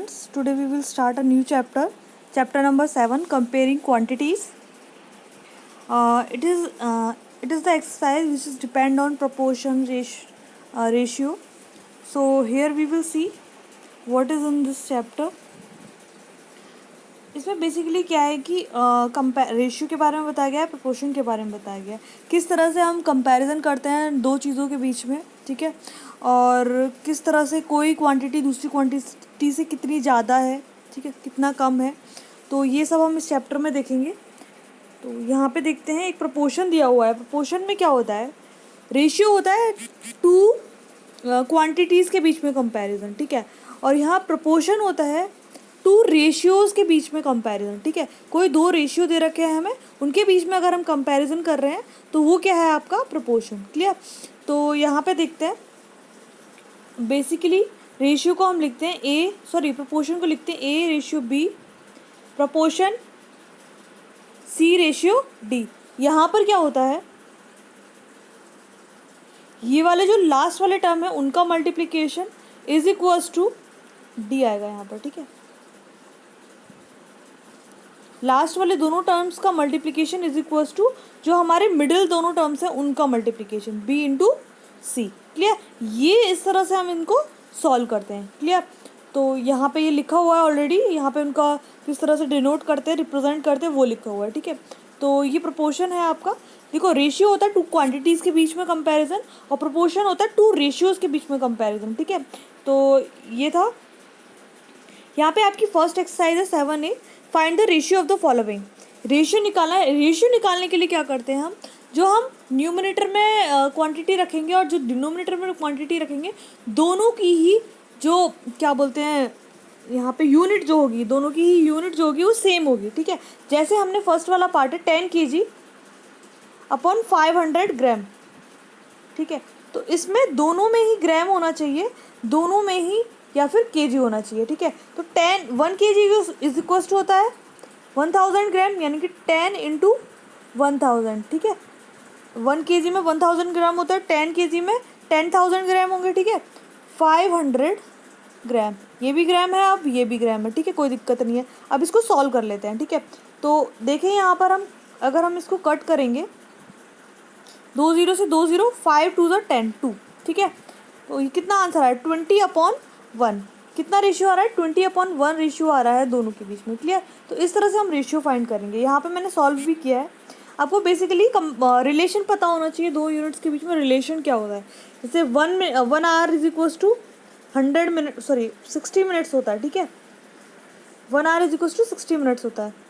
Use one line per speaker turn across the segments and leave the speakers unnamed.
students, today we will start a new chapter, chapter number 7, comparing quantities. It is the exercise which is depend on proportion ratio. So here we will see what is in this chapter. इसमें basically क्या है कि ratio के बारे में बताया गया है, प्रोपोर्शन के बारे में बताया गया है, किस तरह से हम कंपैरिजन करते हैं दो चीज़ों के बीच में, ठीक है, और किस तरह से कोई क्वांटिटी दूसरी क्वांटिटी से कितनी ज़्यादा है, ठीक है, कितना कम है, तो ये सब हम इस चैप्टर में देखेंगे। तो यहाँ पे देखते हैं एक प्रोपोर्शन दिया हुआ है। प्रोपोर्शन में क्या होता है, रेशियो होता है टू क्वांटिटीज़ के बीच में कंपैरिजन, ठीक है, और यहाँ प्रोपोर्शन होता है टू रेशियोज़ के बीच में कंपैरिजन, ठीक है। कोई दो रेशियो दे रखे हैं हमें, उनके बीच में अगर हम कंपैरिजन कर रहे हैं तो वो क्या है आपका प्रोपोर्शन। क्लियर। तो यहाँ पे देखते हैं बेसिकली रेशियो को हम लिखते हैं प्रोपोर्शन को लिखते हैं A ratio B, proportion C ratio D. यहाँ पर क्या होता है, ये वाले जो लास्ट वाले टर्म है उनका multiplication is equals to D आएगा यहाँ पर, ठीक है। लास्ट वाले दोनों टर्म्स का मल्टीप्लिकेशन इज इक्वल्स टू जो हमारे मिडिल दोनों टर्म्स हैं उनका मल्टीप्लिकेशन बी इंटू सी। क्लियर। ये इस तरह से हम इनको सॉल्व करते हैं। क्लियर। तो यहाँ पे ये लिखा हुआ है ऑलरेडी, यहाँ पे उनका किस तरह से डिनोट करते हैं, रिप्रेजेंट करते हैं, वो लिखा हुआ है, ठीक है। तो ये प्रोपोर्शन है आपका। देखो रेशियो होता है टू क्वांटिटीज़ के बीच में कंपैरिजन और प्रोपोर्शन होता है टू रेशियोज़ के बीच में कंपैरिजन, ठीक है। तो ये था। यहाँ पे आपकी फर्स्ट एक्सरसाइज है 7A, find the ratio of the following. Ratio निकालना है। रेशियो निकालने के लिए क्या करते हैं हम, जो हम न्यूमरेटर में क्वांटिटी रखेंगे और जो डिनोमिनेटर में क्वांटिटी रखेंगे, दोनों की ही जो क्या बोलते हैं यहाँ पे यूनिट जो होगी, दोनों की ही यूनिट जो होगी वो सेम होगी, ठीक है। जैसे हमने फर्स्ट वाला पार्ट है 10 kg अपॉन 500 ग्राम, ठीक है। तो इसमें दोनों में ही ग्राम होना चाहिए, दोनों में ही या फिर केजी होना चाहिए, ठीक है। तो 1 kg इज इक्वल टू होता है 1000 ग्राम, यानी कि 10 इंटू 1000, ठीक है। 1 kg में 1000 ग्राम होता है, 10 kg में 10,000 ग्राम होंगे, ठीक है। 500 ग्राम, ये भी ग्राम है, अब ये भी ग्राम है, ठीक है, कोई दिक्कत नहीं है। अब इसको सॉल्व कर लेते हैं, ठीक है। तो देखें यहाँ पर हम अगर हम इसको कट करेंगे 2 0 से 2 0, 5 2 10 2, ठीक है। तो ये कितना आंसर है 20/1। कितना रेशियो आ रहा है 20/1 रेशियो आ रहा है दोनों के बीच में। क्लियर। तो इस तरह से हम रेशियो फाइंड करेंगे। यहाँ पे मैंने सॉल्व भी किया है। आपको बेसिकली रिलेशन पता होना चाहिए दो यूनिट्स के बीच में रिलेशन क्या होता है। जैसे 1 hour is equals to 60 minutes होता है, ठीक है। 1 hour is equals to 60 minutes होता है।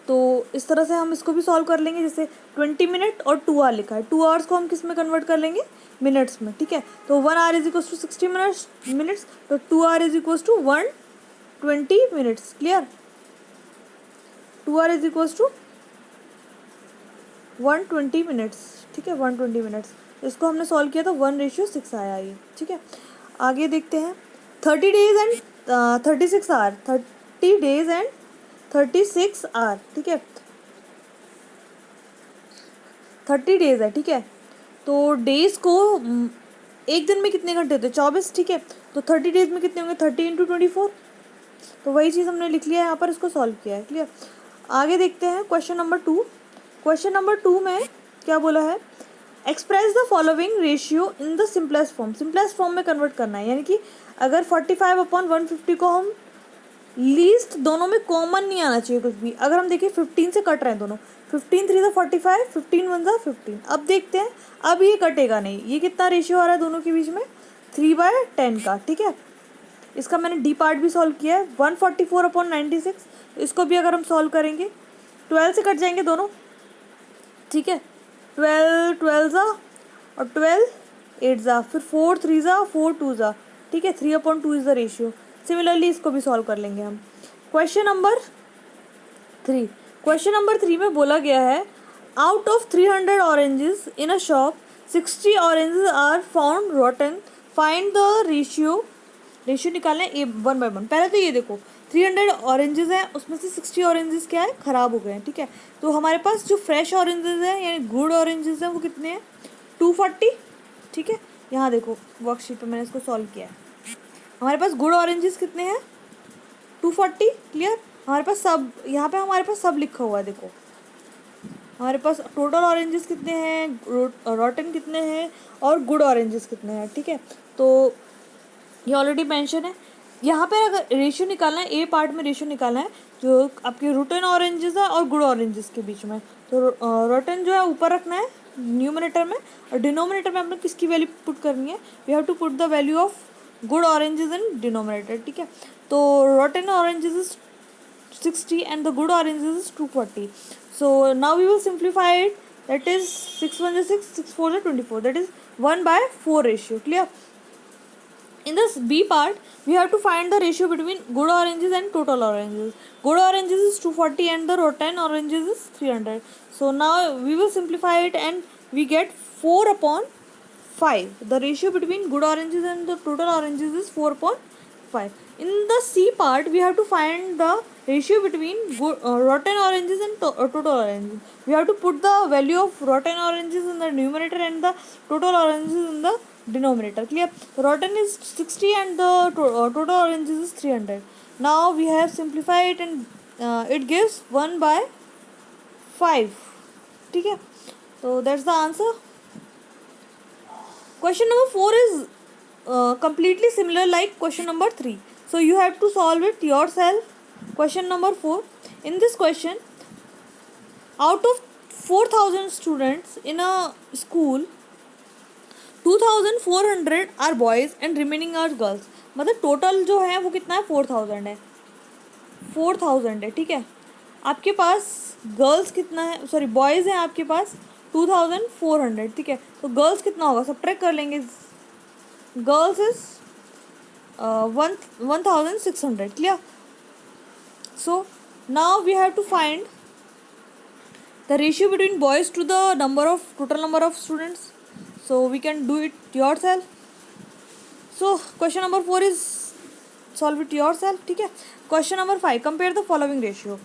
तो इस तरह से हम इसको भी सॉल्व कर लेंगे। जैसे 20 मिनट और 2 आवर लिखा है, 2 आवर्स को हम किस में कन्वर्ट कर लेंगे, मिनट्स में, ठीक है। तो 1 hour is equals to 60 minutes, तो 2 hour is equals to 120 minutes. Clear. 2 hour is equals to 120 minutes, ठीक है, 120 मिनट्स। इसको हमने सॉल्व किया तो 1:6 आया ये, ठीक है। आगे देखते हैं 30 days and 36 hour, 30 days and 36 hour, ठीक है। 30 डेज है, ठीक है। तो डेज को एक दिन में कितने घंटे होते हैं 24, ठीक है। तो 30 डेज में कितने होंगे 30 × 24। तो वही चीज़ हमने लिख लिया है यहाँ पर, इसको सॉल्व किया है। क्लियर। आगे देखते हैं क्वेश्चन नंबर 2। क्वेश्चन नंबर 2 में क्या बोला है, express the following ratio in the simplest form. Simplest form में कन्वर्ट करना है, यानी कि अगर 45/150 को हम लीस्ट, दोनों में कॉमन नहीं आना चाहिए कुछ भी। अगर हम देखिए 15 से कट रहे हैं दोनों, 15 3 45, 15 1 15। अब देखते हैं, अब ये कटेगा नहीं। ये कितना रेशियो आ रहा है दोनों के बीच में 3/10 का, ठीक है। इसका मैंने डी पार्ट भी सॉल्व किया है 144/96। इसको भी अगर हम सॉल्व करेंगे 12 से कट जाएंगे दोनों, ठीक है। 12 12 जा और 12 8 जा, फिर 4 3 जा 4 2 जा, ठीक है। 3/2 इज द रेशियो। सिमिलरली इसको भी सॉल्व कर लेंगे हम। Question number 3। क्वेश्चन नंबर 3 में बोला गया है, out of 300 oranges in a shop 60 oranges are found rotten, find the ratio. Ratio निकालना है 1/1। पहले तो ये देखो 300 ऑरेंजेस हैं, उसमें से 60 ऑरेंजेस क्या है, ख़राब हो गए हैं, ठीक है। तो हमारे पास जो फ्रेश ऑरेंजेस हैं यानी गुड ऑरेंजेस हैं वो कितने हैं 240, ठीक है। यहाँ देखो वर्कशीट पे मैंने इसको सॉल्व किया है। हमारे पास गुड ऑरेंजेस कितने हैं, 240, क्लियर। हमारे पास सब, यहाँ पे हमारे पास सब लिखा हुआ है, देखो हमारे पास टोटल ऑरेंजेस कितने हैं, रॉटन कितने हैं और गुड ऑरेंजेस कितने हैं, ठीक है। तो ये ऑलरेडी मेंशन है। यहाँ पे अगर रेशियो निकालना है, ए पार्ट में रेशियो निकालना है जो आपके रोटन ऑरेंजेस है और गुड ऑरेंजेस के बीच में, तो रोटन जो है ऊपर रखना है न्यूमरेटर में, और डिनोमिनेटर में आपने किसकी वैल्यू पुट करनी है, we have to put the value of good oranges in denominator, ठीक है। तो rotten oranges is 60 and the good oranges is 240. So now we will simplify it. That is 6 1 is 6, 6 4 is 24. That is 1/4 ratio. Clear? In this B part, we have to find the ratio between good oranges and total oranges. Good oranges is 240 and the rotten oranges is 300. So now we will simplify it and we get 4/5. The ratio between good oranges and the total oranges is 4/5. In the C part, we have to find the ratio between rotten oranges and total oranges. We have to put the value of rotten oranges in the numerator and the total oranges in the denominator. Clear? Rotten is 60 and the total oranges is 300. Now we have simplified it and it gives 1/5. ठीक है, so that's the answer. Question number 4 is completely similar like question number 3. So you have to solve it yourself. Question number 4. In this question, out of 4,000 students in a school, 2,400 are boys and remaining are girls. मतलब total जो है वो कितना है, 4,000 है, 4,000 है, ठीक है। आपके पास गर्ल्स कितना है, सॉरी बॉयज़ हैं आपके पास 2,400, ठीक है। तो गर्ल्स कितना होगा, सब्ट्रैक्ट कर लेंगे। Girls is 1,600, clear. So now we have to find the ratio between boys to the total number of students. So we can do it yourself. So question number 4 is solve it yourself, ठीक है। Question number 5, compare the following ratio.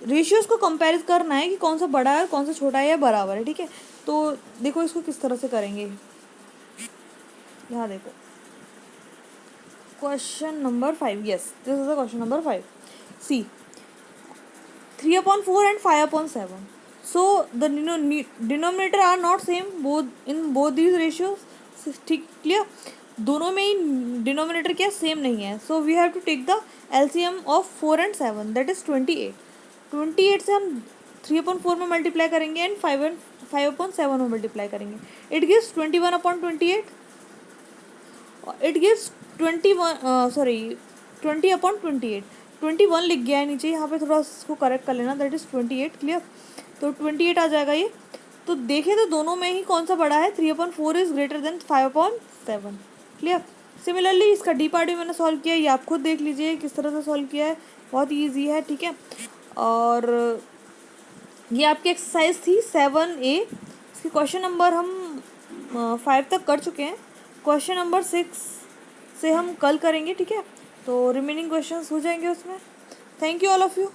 Ratios को compare करना है कि कौन सा बड़ा है कौन सा छोटा है या बराबर है, ठीक है। तो देखो इसको किस तरह से करेंगे, यहाँ देखो question number 5, yes this is the question number 5. See 3/4 and 5/7. So the denominator are not same both in both these ratios. ठीक, क्लियर। दोनों में ही डिनोमिनेटर क्या सेम नहीं है. So we have to take the LCM of 4 and 7, that is 28. 28 से हम 3/4 में मल्टीप्लाई करेंगे एंड 5/7 में मल्टीप्लाई करेंगे. It gives 21/28. It gives 20/28. 21 लिख गया है नीचे, यहाँ पे थोड़ा इसको करेक्ट कर लेना, दैट इज़ 28, क्लियर. तो 28 आ जाएगा ये. तो देखें तो दोनों में ही कौन सा बड़ा है, 3/4 is greater than 5/7, clear. Similarly इसका डी पार्ट भी मैंने सॉल्व किया है, ये आप खुद देख लीजिए किस तरह से सॉल्व किया है, बहुत ईजी है, ठीक है. और ये आपकी एक्सरसाइज थी 7A. इसके क्वेश्चन नंबर हम 5 तक कर चुके हैं. क्वेश्चन नंबर 6 से हम कल करेंगे, ठीक है. तो रिमेनिंग क्वेश्चंस हो जाएंगे उसमें. Thank you all of you.